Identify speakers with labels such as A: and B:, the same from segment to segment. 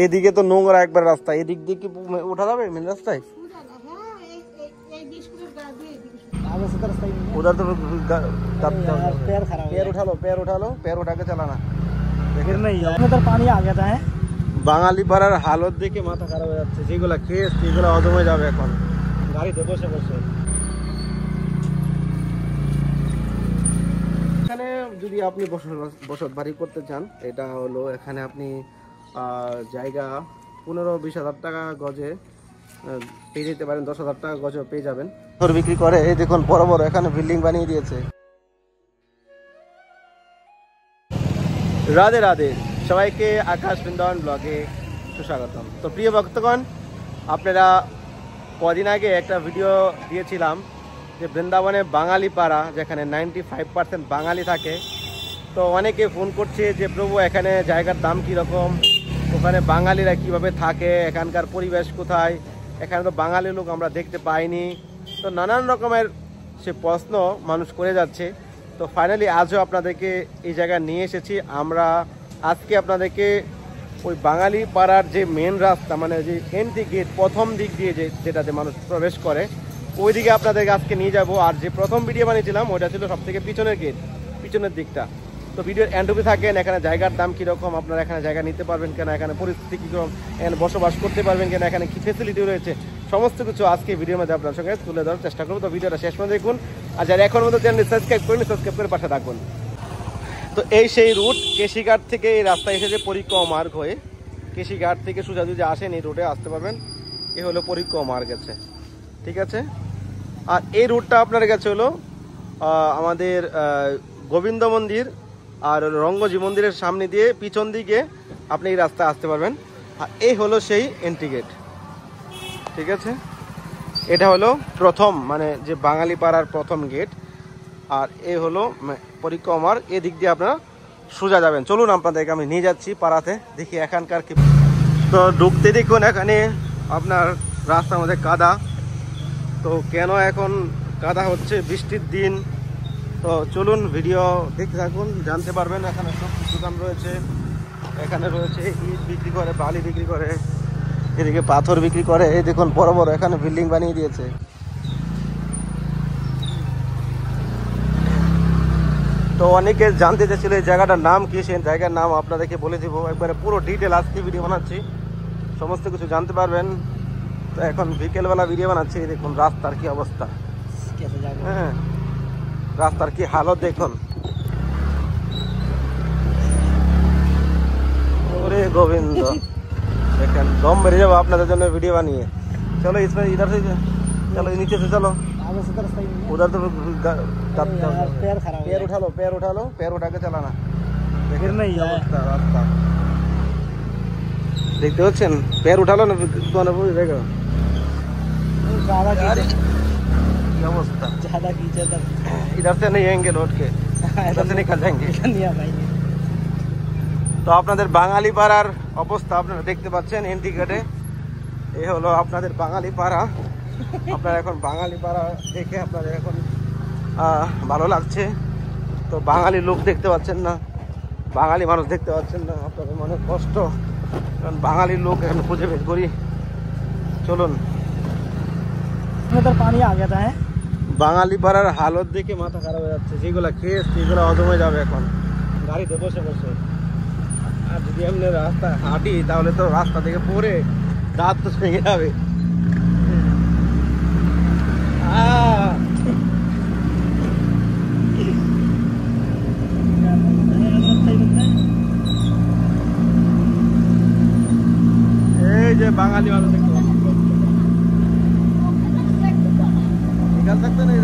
A: এদিকে তো নোংরা একবার রাস্তা, এদিক দিয়ে কি ওঠা যাবে মেন রাস্তায়? उधर तो पैर उठा लो, पैर उठा के चलाना, फिर नहीं उधर पानी आ गया था। বাঙালি পাড়ার হালত দেখে মাথা খারাপ হয়ে যাচ্ছে। যেগুলা কেস সেগুলো হজম হয়ে যাবে এখন গাড়িতে বসে বসে। এখানে যদি আপনি বসত বাড়ি করতে চান, এটা হলো এখানে আপনি জায়গা 15-20 হাজার টাকা গজে পেয়ে যেতে পারেন, 10 হাজার টাকা গজে পেয়ে যাবেন। বিক্রি করে এই দেখুন বড় বড় এখানে বিল্ডিং বানিয়ে দিয়েছে। রাধে রাধে সবাইকে, আকাশ বৃন্দাবন ব্লগে সুস্বাগতম। তো প্রিয় ভক্তগণ, আপনারা কদিন আগে একটা ভিডিও দিয়েছিলাম যে বৃন্দাবনে বাঙালি পাড়া, যেখানে 95% বাঙালি থাকে। তো অনেকে ফোন করছে যে প্রভু এখানে জায়গার দাম কীরকম, ওখানে বাঙালিরা কিভাবে থাকে, এখানকার পরিবেশ কোথায়, এখানে তো বাঙালি লোক আমরা দেখতে পাইনি। তো নানান রকমের সে প্রশ্ন মানুষ করে যাচ্ছে। তো ফাইনালি আজও আপনাদেরকে এই জায়গায় নিয়ে এসেছি আমরা। আজকে আপনাদেরকে ওই বাঙালি পাড়ার যে মেন রাস্তা, মানে যে এন্ট্রি গেট, প্রথম দিক দিয়ে যেটাতে মানুষ প্রবেশ করে, ওই দিকে আপনাদেরকে আজকে নিয়ে যাব। আর যে প্রথম ভিডিও বানিয়েছিলাম ওইটা ছিল সব থেকে পিছনের গেট, পিছনের দিকটা। তো ভিডিওর এন্ডে থাকেন, এখানে জায়গার দাম কীরকম, আপনারা এখানে জায়গা নিতে পারবেন কেন, এখানে পরিস্থিতি কীরকম, এখানে বসবাস করতে পারবেন কেন, এখানে কী ফেসিলিটি রয়েছে, সমস্ত কিছু আজকে ভিডিওর মধ্যে আপনার সঙ্গে তুলে ধরার চেষ্টা করবো। তো ভিডিওটা শেষ পর্যন্ত দেখুন। আর যারা এখন মধ্যে চ্যানেল সাবস্ক্রাইব করেন, সাবস্ক্রাইব করে পাশে থাকুন। তো এই সেই রুট, কেশিঘাট থেকে এই রাস্তা এসেছে পরিক্রমা মার্গ হয়ে। কেশিঘাট থেকে সোজা যদি আসেন এই রুটে আসতে পারবেন। এ হলো পরিক্রমা মার্গ গেছে, ঠিক আছে। আর এই রুটটা আপনার গেছে হলো আমাদের গোবিন্দ মন্দির আর রঙ্গজি মন্দিরের সামনে দিয়ে পিছন দিকে আপনি এই রাস্তায় আসতে পারবেন। আর এই হলো সেই এন্ট্রি গেট, ঠিক আছে। এটা হলো প্রথম, মানে যে বাঙালি পাড়ার প্রথম গেট। আর এই হলো পরিক্রমার এদিক দিয়ে আপনারা সোজা যাবেন। চলুন আপনাদেরকে আমি নিয়ে যাচ্ছি পাড়াতে, দেখি এখানকার কি। তো ঢুকতে দেখুন এখানে আপনার রাস্তার মধ্যে কাদা। তো কেন এখন কাদা হচ্ছে, বৃষ্টির দিন। তো চলুন ভিডিও দেখতে থাকুন, জানতে পারবেন। এখানে সব দোকান রয়েছে, এখানে রয়েছে ইট বিক্রি করে, বালি বিক্রি করে, এদিকে পাথর বিক্রি করে। এই দেখুন বড় বড় এখানে বিল্ডিং বানিয়ে দিয়েছে। তো অনেকে জানতে চাইছিল এই জায়গাটার নাম কি, সেই জায়গার নাম আপনাদেরকে বলে দিব একবারে পুরো ডিটেল। আজকে ভিডিও বানাচ্ছি, সমস্ত কিছু জানতে পারবেন। তো এখন বিকেলবেলা ভিডিও বানাচ্ছি, দেখুন রাস্তার কি অবস্থা, হ্যাঁ রাস্তার কি হালত দেখুন। ওরে গোবিন্দ, দেখেন দম বেরিয়ে যাবো আপনাদের জন্য ভিডিও বানিয়ে। চলো ইধার से चलो, नीचे से चलो, उधर तो पैर उठा लो, पैर उठा के चलाना, फिर नहीं अवस्था रास्ता देखते पाচ্ছেন। पैर उठा लो ना, तुम्हारा पूरी जगह क्या अवस्था, ज्यादा कीचड़, इधर से नहीं आएंगे लौट के, इधर से निकल जाएंगे। তো আপনাদের বাঙালি পাড়ার অবস্থা আপনারা দেখতে পাচ্ছেন এন্ট্রি গেটে। এই হলো আপনাদের বাঙালি পাড়া। আপনারা এখন বাঙালি পাড়া দেখে আপনাদের এখন ভালো লাগছে। তো বাঙালি লোক দেখতে পাচ্ছেন না, বাঙালি মানুষ দেখতে পাচ্ছেন না, আপনাদের মনে কষ্ট, কারণ বাঙালি লোক এখন খুঁজে বের করি। চলুন, পানি আ গেছে। বাঙালি পাড়ার হালত দেখে মাথা খারাপ হয়ে যাচ্ছে। যেগুলা কেস সেগুলো হজম হয়ে যাবে এখন গাড়িতে বসে বসে। আর যদি এমনি রাস্তা হাঁটি তাহলে তো রাস্তা থেকে পড়ে দাঁত তো ভেঙে যাবে। এই যে বাঙালি মানুষ দেখতে পাচ্ছি, নিকাল থাকতে নেই।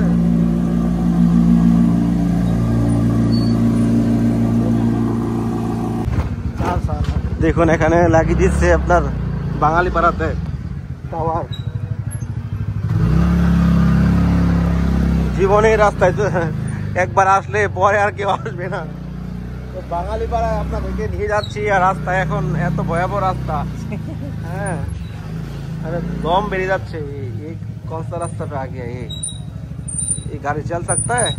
A: দেখুন এখানে লাগিয়ে দিচ্ছে আপনার বাঙালি পাড়াতে টাওয়ার। জীবনের রাস্তায় তো একবার আসলে পরে আর কেউ আসবে না। তো বাঙালি পাড়ায় আপনাদেরকে নিয়ে যাচ্ছি। আর রাস্তা এখন এত ভয়াবহ রাস্তা, হ্যাঁ দম বেরিয়ে যাচ্ছে। এই कौन सा रास्ता पे आ गया ये गाड़ी चल सकता है?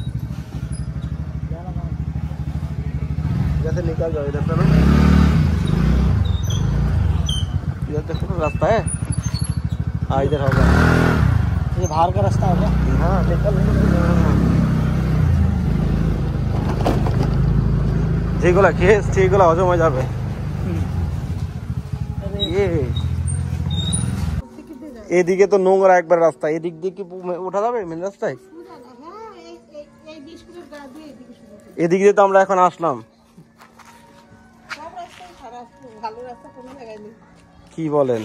A: जैसे निकल जाओ इधर से ना। देखो रास्ता है इधर होगा
B: ये बाहर का रास्ता होगा।
A: हाँ निकल যেগুলা খেয়েছি সেগুলো হজম হয়ে যাবে। এদিকে তো নোংরা একবার রাস্তা, এদিক দিয়ে কি ওঠা যাবে মেন রাস্তায়? এদিক দিয়ে তো আমরা এখন আসলাম। কি বলেন?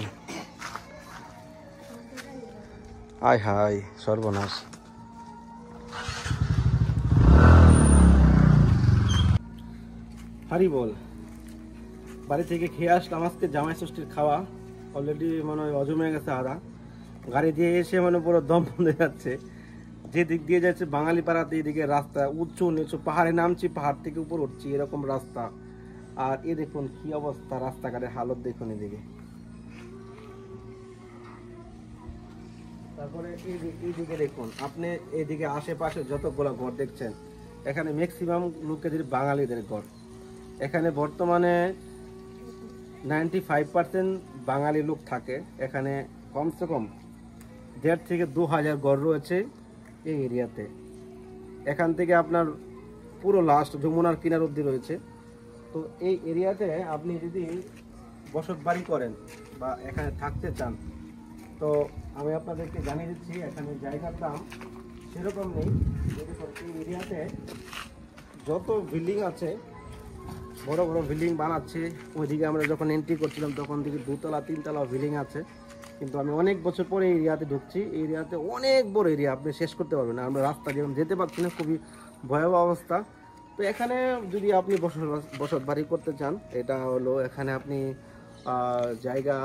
A: আয় হায় সর্বনাশ। হারি বল, বাড়ি থেকে খেয়ে আসলাম আজকে জামাই ষষ্ঠীর খাওয়া, অলরেডি মনে হয় হজম হয়ে গেছে আধা। গাড়ি দিয়ে এসে মানে পুরো দম বন্ধ যাচ্ছে। যে দিক দিয়ে যাচ্ছে বাঙালি পাড়াতে, এদিকে রাস্তা উঁচু নিচু, পাহাড়ে নামছি পাহাড় থেকে উপর উঠছি এরকম রাস্তা। আর এ দেখুন কি অবস্থা, রাস্তাঘাটের হালত দেখুন এদিকে। তারপরে এইদিকে দেখুন আপনি, এইদিকে আশেপাশে যতগুলো ঘর দেখছেন এখানে ম্যাক্সিমাম লোকেদের বাঙালিদের ঘর। এখানে বর্তমানে 95% বাঙালি লোক থাকে এখানে। কমসে কম 1,500 থেকে 2,000 ঘর রয়েছে এই এরিয়াতে। এখান থেকে আপনার পুরো লাস্ট যমুনার কিনার অবধি রয়েছে। তো এই এরিয়াতে আপনি যদি বসত বাড়ি করেন বা এখানে থাকতে চান, তো আমি আপনাদেরকে জানিয়ে দিচ্ছি এখানে জায়গার দাম সেরকম নেই। এই এরিয়াতে যত বিল্ডিং আছে, বড় বড় বিল্ডিং বানাচ্ছে। ওইদিকে আমরা যখন এন্ট্রি করছিলাম তখন দিকে 2তলা 3তলা বিল্ডিং আছে। কিন্তু আমি অনেক বছর পরে এই এরিয়াতে ঢুকছি। এই এরিয়াতে অনেক বড় এরিয়া, আপনি শেষ করতে পারবেন না। আমরা রাস্তা যেমন যেতে পারছি না, খুবই ভয়াবহ অবস্থা। তো এখানে যদি আপনি বসত বাড়ি করতে চান, এটা হলো এখানে আপনি জায়গা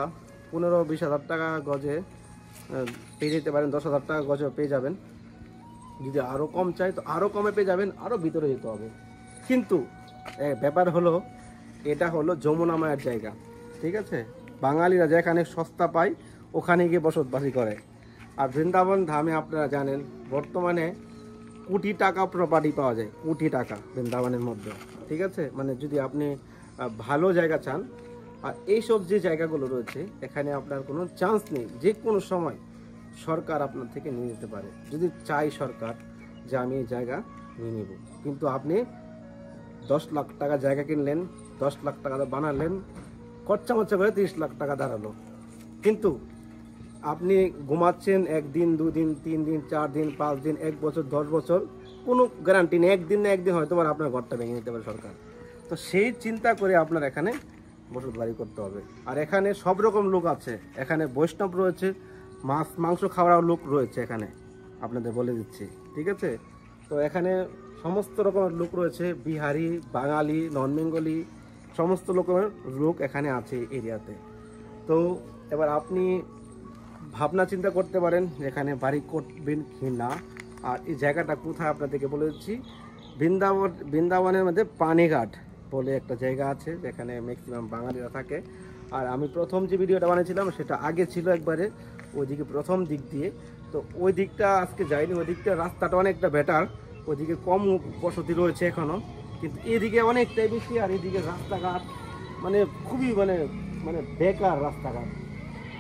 A: 15-20 হাজার টাকা গজে পেয়ে যেতে পারেন, 10,000 টাকা গজে পেয়ে যাবেন। যদি আরও কম চাই তো আরও কমে পেয়ে যাবেন, আরও ভিতরে যেতে হবে। কিন্তু ব্যাপার হলো এটা হলো যমুনা মায়ের জায়গা, ঠিক আছে? বাঙালিরা যেখানে সস্তা পায় ওখানে গিয়ে বসত বাড়ি করে। আর বৃন্দাবন ধামে আপনারা জানেন বর্তমানে কোটি টাকা প্রপার্টি পাওয়া যায়, কোটি টাকা বৃন্দাবনের মধ্যে, ঠিক আছে? মানে যদি আপনি ভালো জায়গা চান, আর এইসব যে জায়গাগুলো রয়েছে এখানে আপনার কোনো চান্স নেই, যে কোনো সময় সরকার আপনার থেকে নিয়ে যেতে পারে। যদি চাই সরকার যে আমি এই জায়গা নিয়ে নেব, কিন্তু আপনি 10 লাখ টাকা জায়গা কিনলেন, 10 লাখ টাকা বানালেন, খরচা মরচা করে 30 লাখ টাকা দাঁড়ালো। কিন্তু আপনি ঘুমাচ্ছেন 1 দিন 2 দিন 3 দিন 4 দিন 5 দিন 1 বছর 10 বছর, কোনো গ্যারান্টি নেই। একদিন না একদিন হয়তো আপনার ঘরটা ভেঙে নিতে পারে সরকার। তো সেই চিন্তা করে আপনার এখানে বসত বাড়ি করতে হবে। আর এখানে সব রকম লোক আছে, এখানে বৈষ্ণব রয়েছে, মাছ মাংস খাওয়ার লোক রয়েছে এখানে, আপনাদের বলে দিচ্ছি, ঠিক আছে? তো এখানে সমস্ত রকমের লোক রয়েছে, বিহারি, বাঙালি, নন বেঙ্গলি, সমস্ত রকমের লোক এখানে আছে এরিয়াতে। তো এবার আপনি ভাবনা চিন্তা করতে পারেন এখানে বাড়ি করবেন কি না। আর এই জায়গাটা কোথায় আপনাদেরকে বলে দিচ্ছি, বৃন্দাবনের মধ্যে পানিঘাট বলে একটা জায়গা আছে যেখানে ম্যাক্সিমাম বাঙালিরা থাকে। আর আমি প্রথম যে ভিডিওটা বানিয়েছিলাম সেটা আগে ছিল একবারে ওইদিকে প্রথম দিক দিয়ে। তো ওই দিকটা আজকে যাইনি, ওই দিকটা রাস্তাটা অনেকটা বেটার, ওইদিকে কম বসতি রয়েছে এখনও, কিন্তু এদিকে অনেকটাই বেশি। আর এদিকে রাস্তাঘাট মানে খুবই মানে বেকার রাস্তাঘাট।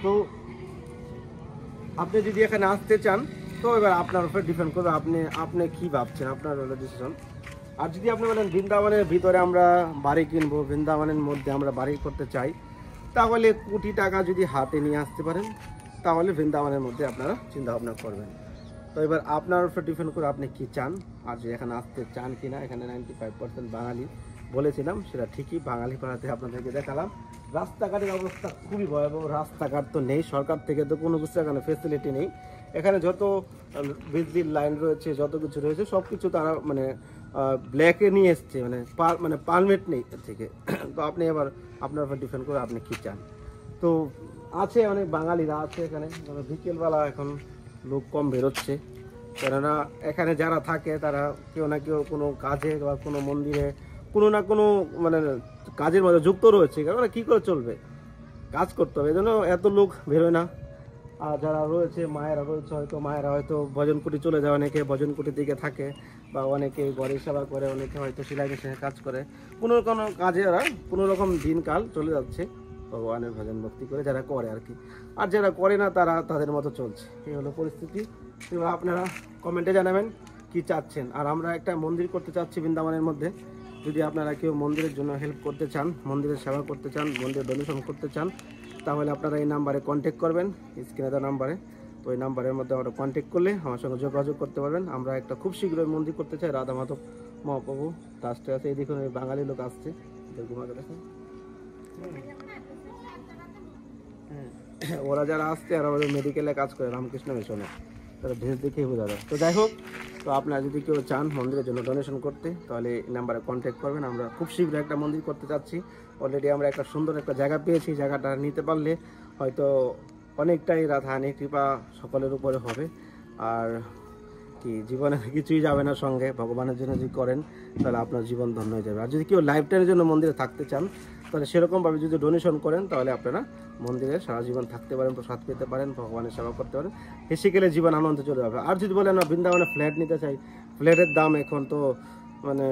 A: তো আপনি যদি এখানে আসতে চান তো এবার আপনার উপর ডিপেন্ড করবে আপনি কি ভাবছেন, আপনার ডিসিশন। আর যদি আপনি বলেন বৃন্দাবনের ভিতরে আমরা বাড়ি কিনবো, বৃন্দাবনের মধ্যে আমরা বাড়ি করতে চাই, তাহলে কোটি টাকা যদি হাতে নিয়ে আসতে পারেন তাহলে বৃন্দাবনের মধ্যে আপনারা চিন্তা ভাবনা করবেন। তো এবার আপনার উপর ডিপেন্ড করে আপনি কি চান, আর যে এখানে আসতে চান কি না। এখানে 95% বাঙালি বলেছিলাম, সেটা ঠিকই বাঙালি পাড়াতে আপনাদেরকে দেখালাম। রাস্তাঘাটের অবস্থা খুবই ভয়াবহ, রাস্তাঘাট তো নেই, সরকার থেকে তো কোনো কিছু এখানে ফেসিলিটি নেই। এখানে যত বিজলির লাইন রয়েছে, যত কিছু রয়েছে সব কিছু তারা মানে ব্ল্যাকে নিয়ে এসছে, মানে পারমিট নেই থেকে। তো আপনি এবার আপনার উপর ডিপেন্ড করে আপনি কী চান। তো আছে অনেক বাঙালিরা আছে এখানে, বিকেলবেলা এখন লোক কম বেরোচ্ছে, কেননা এখানে যারা থাকে তারা কেউ না কেউ কোনো কাজে বা কোনো মন্দিরে কোনো না কোনো মানে কাজের মধ্যে যুক্ত রয়েছে, কারণ কী করে চলবে, কাজ করতে হবে, এই জন্য এত লোক বেরোয় না। আর যারা রয়েছে মায়েরা রয়েছে, মায়েরা হয়তো ভজনকুটি চলে যায়, অনেকে ভজনকুটির দিকে থাকে, বা অনেকে ঘরের সেবা করে, অনেকে হয়তো সেলাই মেশিনে কাজ করে, কোনো কাজে ওরা কোনো রকম দিনকাল চলে যাচ্ছে। ভগবানের ভজন ভক্তি করে, যারা করে আর কি। আর যারা করে না তারা তাদের মতো চলছে, এই হলো পরিস্থিতি। এবার আপনারা কমেন্টে জানাবেন কি চাচ্ছেন। আর আমরা একটা মন্দির করতে চাচ্ছি বৃন্দাবনের মধ্যে। যদি আপনারা কেউ মন্দিরের জন্য হেল্প করতে চান, মন্দিরের সেবা করতে চান, মন্দির ডোনেশন করতে চান, তাহলে আপনারা এই নাম্বারে কন্ট্যাক্ট করবেন, স্ক্রিনে দেওয়া নাম্বারে। তো ওই নাম্বারের মধ্যে আমরা কন্ট্যাক্ট করলে আমার সঙ্গে যোগাযোগ করতে পারবেন। আমরা একটা খুব শীঘ্রই মন্দির করতে চাই, রাধা মাধব মহাপ্রভু ট্রাস্টে আছে। এই দেখুন, এই বাঙালি লোক আসছে, দেখুন ওরা যারা আসছে আর আমাদের মেডিকেলে কাজ করে রামকৃষ্ণ মিশনে, তারা ড্রেস দেখেই বোঝা যায়। তো যাই হোক, তো আপনারা যদি কেউ চান মন্দিরের জন্য ডোনেশন করতে, তাহলে এই নাম্বারে কন্ট্যাক্ট করবেন। আমরা খুব শীঘ্রই একটা মন্দির করতে চাচ্ছি। অলরেডি আমরা একটা সুন্দর একটা জায়গা পেয়েছি, জায়গাটা নিতে পারলে হয়তো অনেকটাই রাধারানীর কৃপা সকলের উপরে হবে। আর কি, জীবনে কিছুই যাবে না সঙ্গে, ভগবানের জন্য যদি করেন তাহলে আপনার জীবন ধন্য হয়ে যাবে। আর যদি কেউ লাইফ টাইমের জন্য মন্দিরে থাকতে চান, তাহলে সেরকমভাবে যদি ডোনেশন করেন তাহলে আপনারা মন্দিরে সারা জীবন থাকতে পারেন, প্রসাদ পেতে পারেন, ভগবানের সেবা করতে পারেন, হেসে গেলে জীবন আনন্দে চলে যাবে। আর যদি বলেন না বৃন্দাবনে ফ্ল্যাট নিতে চাই, ফ্ল্যাটের দাম এখন তো মানে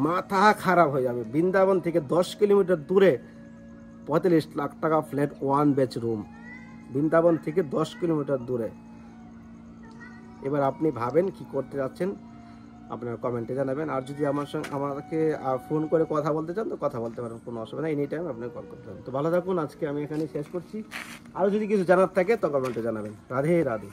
A: মাথা খারাপ হয়ে যাবে। বৃন্দাবন থেকে 10 কিলোমিটার দূরে 45 লাখ টাকা ফ্ল্যাট, 1 বেডরুম, বৃন্দাবন থেকে 10 কিলোমিটার দূরে। এবার আপনি ভাবেন কি করতে যাচ্ছেন, আপনারা কমেন্টে জানাবেন। আর যদি আমাকে ফোন করে কথা বলতে চান তো কথা বলতে পারেন, কোনো অসুবিধা নেই, এনি টাইম আপনি কল করতে পারেন। তো ভালো থাকুন, আজকে আমি এখানে শেষ করছি। আরও যদি কিছু জানার থাকে তো কমেন্টে জানাবেন। রাধে রাধে।